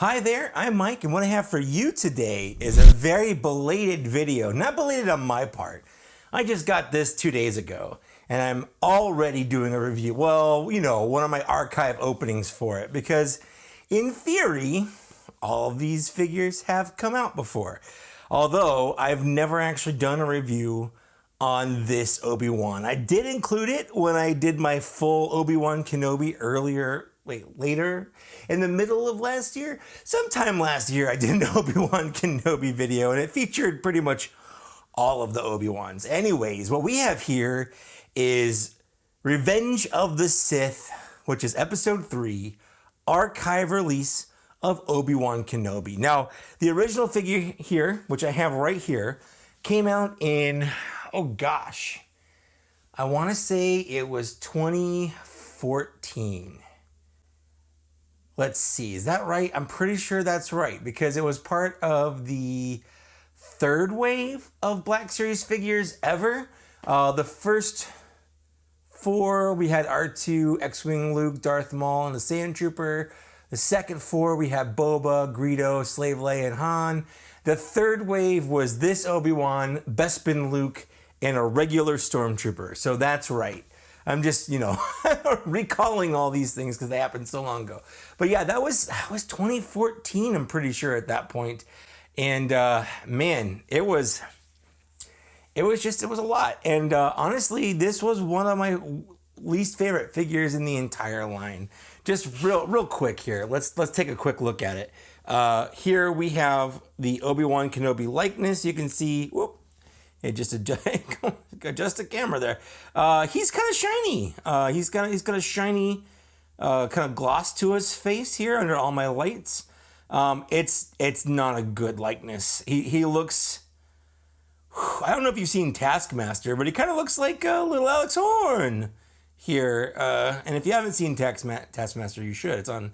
Hi there, I'm Mike, and what I have for you today is a very belated video. Not belated on my part. I just got this 2 days ago, and I'm already doing a review. Well, you know, one of my archive openings for it, because in theory, all of these figures have come out before. Although, I've never actually done a review on this Obi Wan. I did include it when I did my full Obi Wan Kenobi later in the middle of last year. Sometime last year I did an Obi Wan Kenobi video, and it featured pretty much all of the Obi Wans. Anyways, what we have here is Revenge of the Sith, which is episode 3, archive release of Obi Wan Kenobi. Now, the original figure here, which I have right here, came out in, oh gosh, I want to say it was 2014. Let's see, is that right? I'm pretty sure that's right, because it was part of the third wave of Black Series figures ever. The first 4, we had R2, X-Wing Luke, Darth Maul, and the Sand Trooper. The second 4, we had Boba, Greedo, Slave Leia, and Han. The third wave was this Obi-Wan, Bespin Luke, and a regular Stormtrooper. So that's right. I'm just, recalling all these things because they happened so long ago. But yeah, that was 2014, I'm pretty sure, at that point. And man, it was a lot. And honestly, this was one of my least favorite figures in the entire line. Just real quick here. Let's take a quick look at it. Here we have the Obi Wan Kenobi likeness. You can see, whoop. It just adjust the camera there. He's kind of shiny. He's got a shiny kind of gloss to his face here under all my lights. It's not a good likeness. He looks. I don't know if you've seen Taskmaster, but he kind of looks like little Alex Horn here. And if you haven't seen Taskmaster, you should. It's on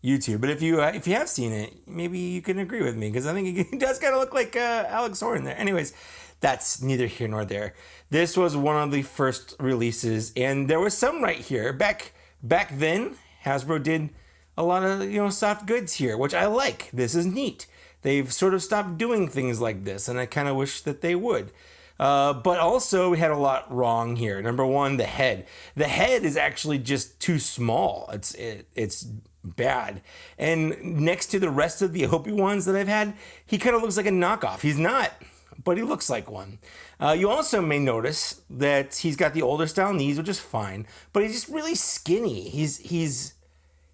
YouTube. But if you have seen it, maybe you can agree with me, because I think he does kind of look like Alex Horn there. Anyways. That's neither here nor there. This was one of the first releases, and there was some right here. Back then, Hasbro did a lot of soft goods here, which I like. This is neat. They've sort of stopped doing things like this, and I kind of wish that they would. But also, we had a lot wrong here. Number one, the head. The head is actually just too small. It's bad. And next to the rest of the Obi-Wans that I've had, he kind of looks like a knockoff. He's not, but he looks like one. You also may notice that he's got the older style knees, which is fine, but he's just really skinny. He's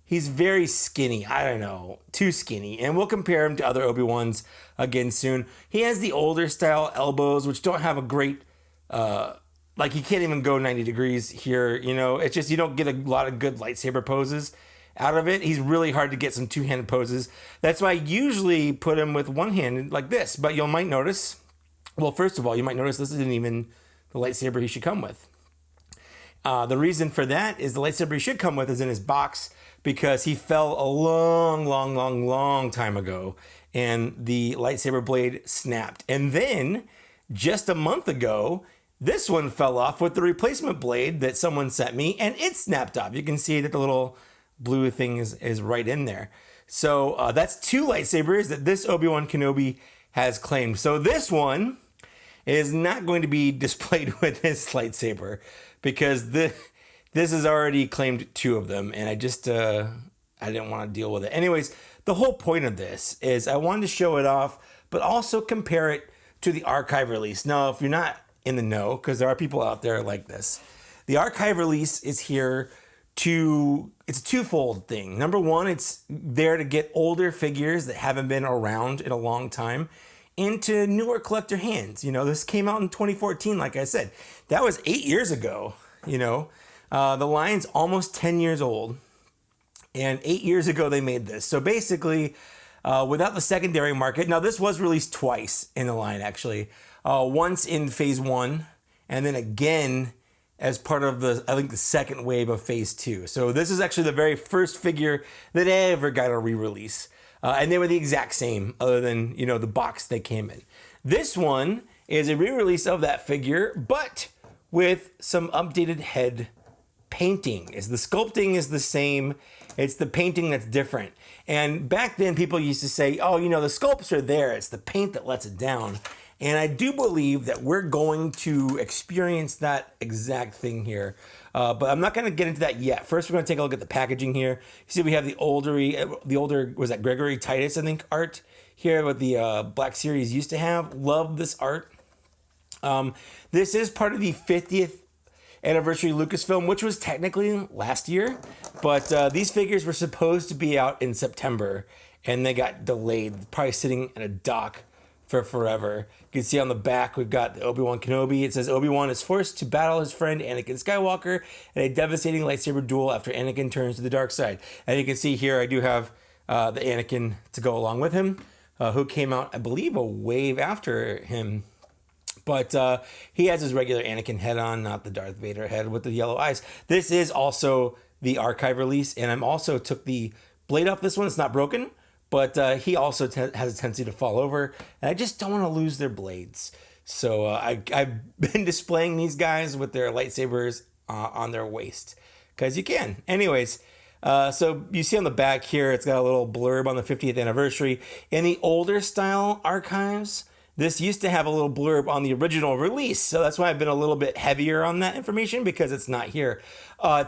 very skinny. I don't know, too skinny. And we'll compare him to other Obi-Wans again soon. He has the older style elbows, which don't have a great, like he can't even go 90 degrees here. It's just you don't get a lot of good lightsaber poses out of it. He's really hard to get some two-handed poses. That's why I usually put him with one hand like this. But you might notice, well, first of all, you might notice this isn't even the lightsaber he should come with. The reason for that is the lightsaber he should come with is in his box, because he fell a long time ago, and the lightsaber blade snapped. And then, just a month ago, this one fell off with the replacement blade that someone sent me, and it snapped off. You can see that the little blue thing is right in there. So that's 2 lightsabers that this Obi-Wan Kenobi has claimed. So this one is not going to be displayed with this lightsaber, because this has already claimed 2 of them, and I just I didn't want to deal with it. Anyways, the whole point of this is I wanted to show it off, but also compare it to the archive release. Now, if you're not in the know, because there are people out there like this, the archive release is here it's a twofold thing. Number one, it's there to get older figures that haven't been around in a long time into newer collector hands. This came out in 2014, like I said. That was 8 years ago, The line's almost 10 years old, and 8 years ago they made this. So basically, without the secondary market, now this was released twice in the line, actually. Once in Phase 1, and then again as part of the second wave of Phase 2. So this is actually the very first figure that ever got a re-release. And they were the exact same, other than, the box they came in. This one is a re-release of that figure, but with some updated head painting. The sculpting is the same. It's the painting that's different. And back then, people used to say, oh, you know, the sculpts are there. It's the paint that lets it down. And I do believe that we're going to experience that exact thing here. But I'm not going to get into that yet. First, we're going to take a look at the packaging here. You see we have the older, was that Gregory Titus, I think, art here, what the Black Series used to have. Love this art. This is part of the 50th anniversary Lucasfilm, which was technically last year. But these figures were supposed to be out in September, and they got delayed, probably sitting in a dock for forever. You can see on the back, we've got the Obi Wan Kenobi. It says Obi-Wan is forced to battle his friend Anakin Skywalker in a devastating lightsaber duel after Anakin turns to the dark side. And you can see here, I do have the Anakin to go along with him, who came out, I believe, a wave after him. But he has his regular Anakin head on, not the Darth Vader head with the yellow eyes. This is also the archive release, and I'm also took the blade off this one. It's not broken. But he also has a tendency to fall over, and I just don't want to lose their blades. So I've been displaying these guys with their lightsabers on their waist, because you can. Anyways, so you see on the back here, it's got a little blurb on the 50th anniversary. In the older style archives, this used to have a little blurb on the original release. So that's why I've been a little bit heavier on that information, because it's not here.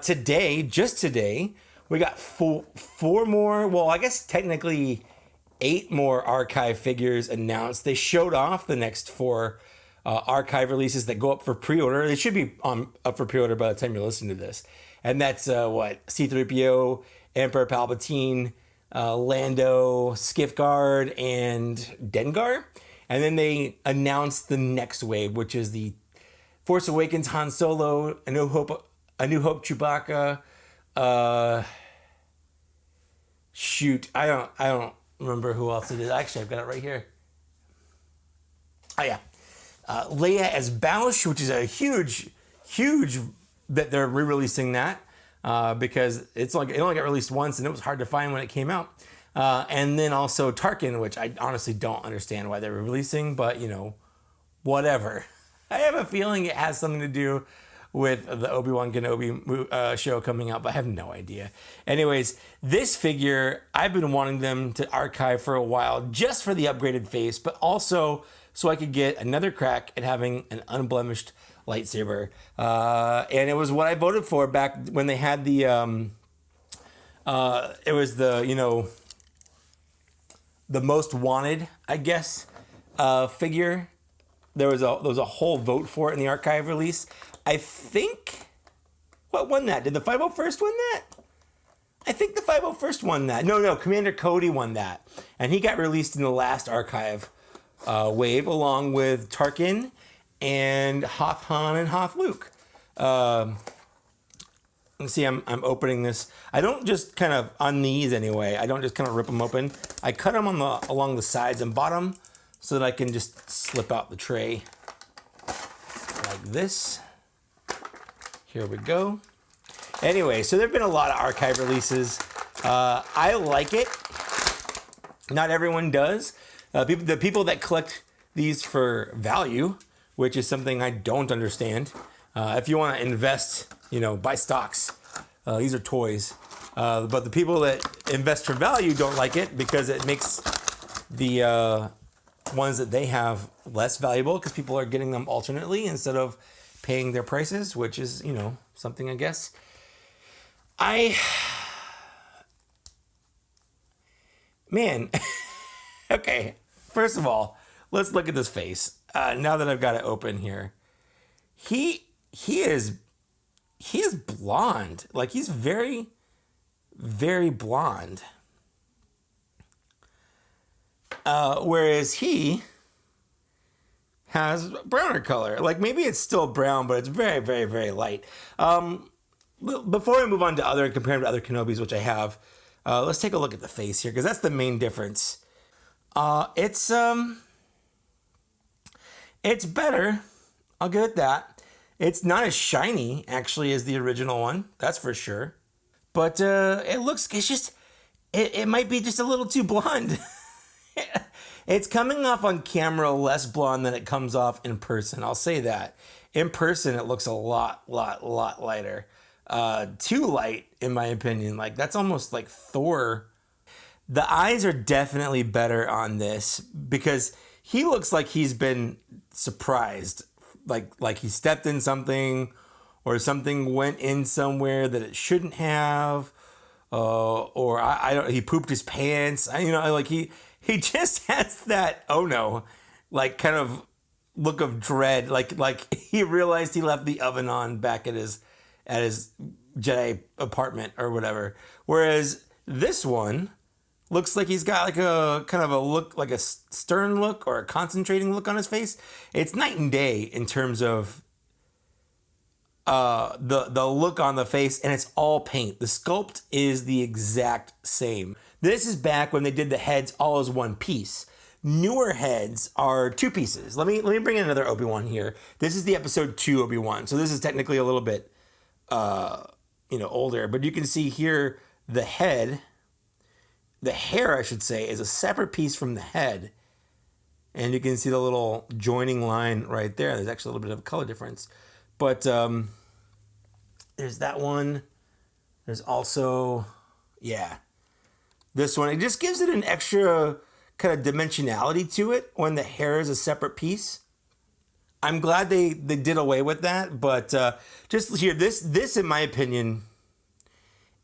Today, just today, we got four more, well, I guess technically 8 more archive figures announced. They showed off the next 4 archive releases that go up for pre-order. They should be up for pre-order by the time you're listening to this. And that's C-3PO, Emperor Palpatine, Lando, Skiff-Guard, and Dengar. And then they announced the next wave, which is the Force Awakens Han Solo, A New Hope Chewbacca, shoot, I don't remember who else it is. Actually, I've got it right here. Oh yeah, Leia as Boushh, which is a huge that they're re-releasing that because it only got released once and it was hard to find when it came out. And then also Tarkin, which I honestly don't understand why they're releasing, but you know, whatever. I have a feeling it has something to do with the Obi Wan Kenobi show coming out, but I have no idea. Anyways, this figure, I've been wanting them to archive for a while, just for the upgraded face, but also so I could get another crack at having an unblemished lightsaber. And it was what I voted for back when they had the, it was the, you know, the most wanted, I guess, figure. There was a whole vote for it in the archive release. I think, what won that? Did the 501st win that? I think the 501st won that. No, Commander Cody won that. And he got released in the last archive wave, along with Tarkin and Hoth Han and Hoth Luke. Let's see, I'm opening this. I don't just kind of, on these anyway, I don't just kind of rip them open. I cut them along the sides and bottom so that I can just slip out the tray like this. Here we go. Anyway, so there have been a lot of archive releases. I like it. Not everyone does. The people that collect these for value, which is something I don't understand. If you want to invest, you know, buy stocks. These are toys. But the people that invest for value don't like it because it makes the ones that they have less valuable because people are getting them alternately instead of paying their prices, which is, you know, something I guess. Man, okay. First of all, let's look at this face. Now that I've got it open here, he is blonde. Like, he's very, very blonde. Whereas he has browner color. Like, maybe it's still brown, but it's very, very, very light. Before we move on to comparing to other Kenobis, which I have, let's take a look at the face here, because that's the main difference. It's better. I'll give it that. It's not as shiny, actually, as the original one. That's for sure. But it might be just a little too blonde. It's coming off on camera less blonde than it comes off in person. I'll say that. In person, it looks a lot lighter. too light, in my opinion. Like, that's almost like Thor. The eyes are definitely better on this because he looks like he's been surprised. Like he stepped in something or something went in somewhere that it shouldn't have. Or I don't. He pooped his pants. Like he just has that oh no, like kind of look of dread. Like he realized he left the oven on back at his Jedi apartment or whatever. Whereas this one looks like he's got like a kind of a look, like a stern look or a concentrating look on his face. It's night and day in terms of the look on the face, and it's all paint. The sculpt is the exact same. This is back when they did the heads all as one piece. Newer heads are two pieces. Let me bring in another Obi-Wan here. This is the episode 2 Obi-Wan, so this is technically a little bit older, but you can see here the hair, I should say, is a separate piece from the head. And you can see the little joining line right there. There's actually a little bit of a color difference. But there's that one. There's also, this one. It just gives it an extra kind of dimensionality to it when the hair is a separate piece. I'm glad they did away with that. But just here, this in my opinion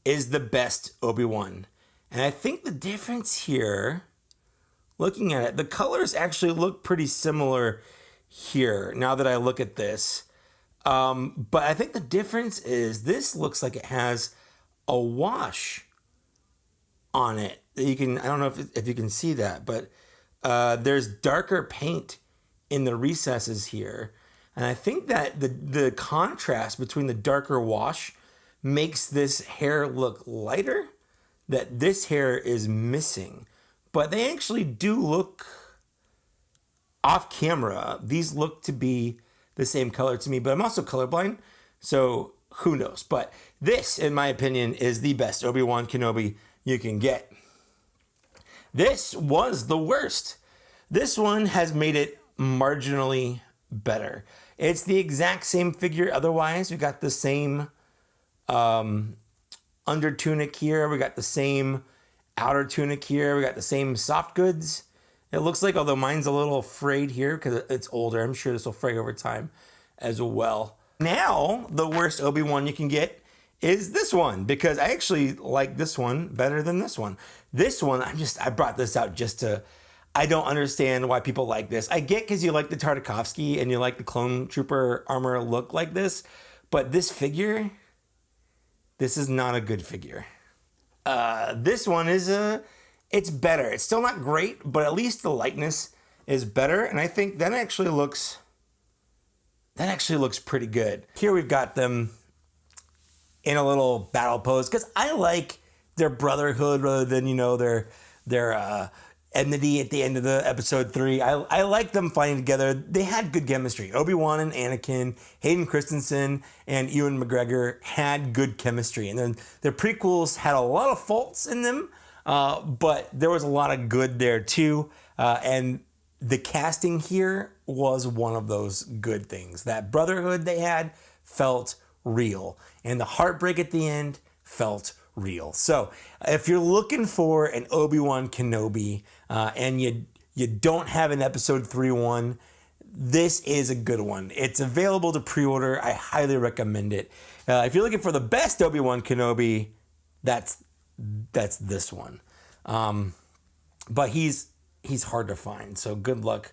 is the best Obi-Wan. And I think the difference here, looking at it, the colors actually look pretty similar here now that I look at this. But I think the difference is this looks like it has a wash on it. I don't know if you can see that, but there's darker paint in the recesses here. And I think that the contrast between the darker wash makes this hair look lighter, that this hair is missing. But they actually do look, off camera, these look to be the same color to me, but I'm also colorblind, so who knows. But this, in my opinion, is the best Obi-Wan Kenobi you can get. This was the worst. This one has made it marginally better. It's the exact same figure otherwise. We got the same under tunic here. We got the same outer tunic here. We got the same soft goods. It looks like, although mine's a little frayed here because it's older, I'm sure this will fray over time as well. Now, the worst Obi-Wan you can get is this one, because I actually like this one better than this one. This one, I brought this out I don't understand why people like this. I get because you like the Tartakovsky and you like the clone trooper armor look like this, but this figure, this is not a good figure. This one is it's better. It's still not great, but at least the lightness is better. And I think that actually looks pretty good. Here we've got them in a little battle pose because I like their brotherhood rather than, their enmity at the end of the episode 3. I like them fighting together. They had good chemistry. Obi-Wan and Anakin, Hayden Christensen and Ewan McGregor had good chemistry. And then their prequels had a lot of faults in them, but there was a lot of good there too. And the casting here was one of those good things. That brotherhood they had felt real. And the heartbreak at the end felt real. So if you're looking for an Obi-Wan Kenobi and you don't have an episode 3 one, this is a good one. It's available to pre-order. I highly recommend it. If you're looking for the best Obi-Wan Kenobi, that's this one. But he's hard to find, so good luck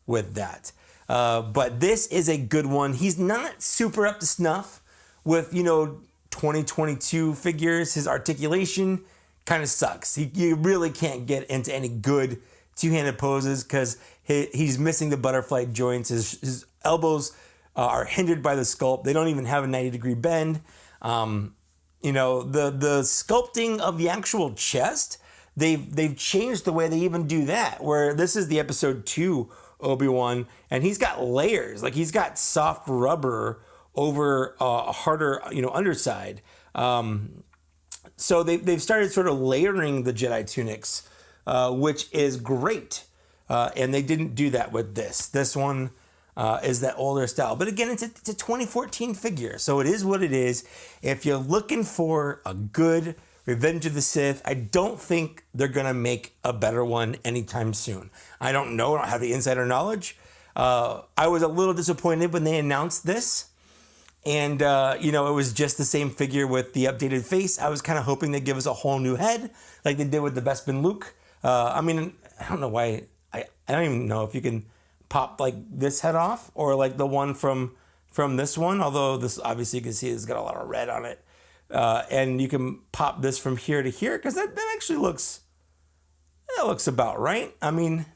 with that. But this is a good one. He's not super up to snuff with, 2022 figures. His articulation kind of sucks. You really can't get into any good two-handed poses because he's missing the butterfly joints. His elbows are hindered by the sculpt. They don't even have a 90-degree bend. The sculpting of the actual chest, they've changed the way they even do that, where this is the episode 2 Obi-Wan, and he's got layers. Like, he's got soft rubber over a harder, underside. So they've started sort of layering the Jedi tunics, which is great. And they didn't do that with this. This one, is that older style. But again, it's a 2014 figure, so it is what it is. If you're looking for a good Revenge of the Sith, I don't think they're gonna make a better one anytime soon. I don't know, I don't have the insider knowledge. I was a little disappointed when they announced this. And, it was just the same figure with the updated face. I was kind of hoping they'd give us a whole new head like they did with the Bespin Luke. I don't know why. I don't even know if you can pop like this head off or like the one from this one. Although this, obviously you can see it's got a lot of red on it. And you can pop this from here to here because that actually looks about right. I mean,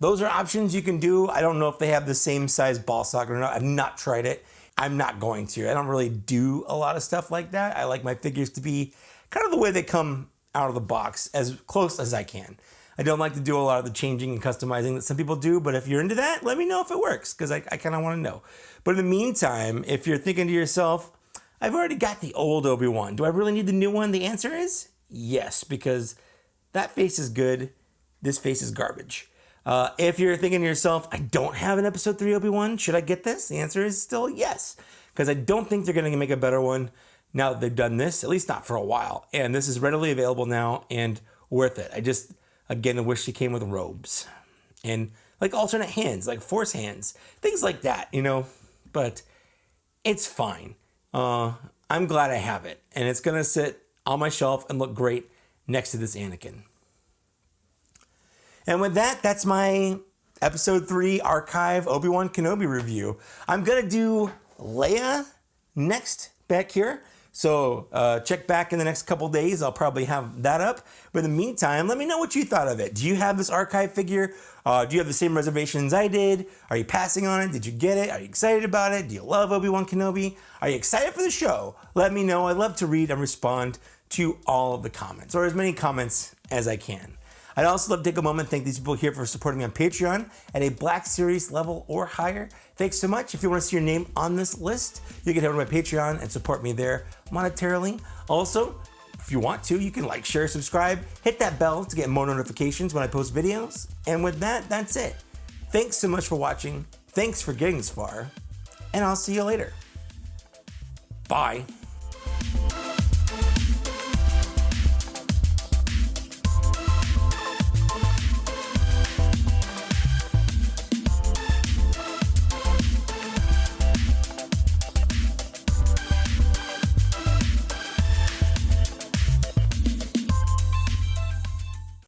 those are options you can do. I don't know if they have the same size ball socket or not. I've not tried it. I'm not going to. I don't really do a lot of stuff like that. I like my figures to be kind of the way they come out of the box, as close as I can. I don't like to do a lot of the changing and customizing that some people do, but if you're into that, let me know if it works, because I kind of want to know. But in the meantime, if you're thinking to yourself, I've already got the old Obi-Wan. Do I really need the new one? The answer is yes, because that face is good. This face is garbage. If you're thinking to yourself, I don't have an episode 3 Obi-Wan, should I get this? The answer is still yes, because I don't think they're going to make a better one now that they've done this, at least not for a while. And this is readily available now and worth it. I just, again, I wish it came with robes and like alternate hands, like force hands, things like that, but it's fine. I'm glad I have it, and it's going to sit on my shelf and look great next to this Anakin. And with that, that's my episode 3 archive Obi Wan Kenobi review. I'm going to do Leia next back here. So check back in the next couple days. I'll probably have that up. But in the meantime, let me know what you thought of it. Do you have this archive figure? Do you have the same reservations I did? Are you passing on it? Did you get it? Are you excited about it? Do you love Obi Wan Kenobi? Are you excited for the show? Let me know. I love to read and respond to all of the comments, or as many comments as I can. I'd also love to take a moment and thank these people here for supporting me on Patreon at a Black Series level or higher. Thanks so much. If you want to see your name on this list, you can head over to my Patreon and support me there monetarily. Also, if you want to, you can like, share, subscribe, hit that bell to get more notifications when I post videos. And with that, that's it. Thanks so much for watching. Thanks for getting this far. And I'll see you later. Bye.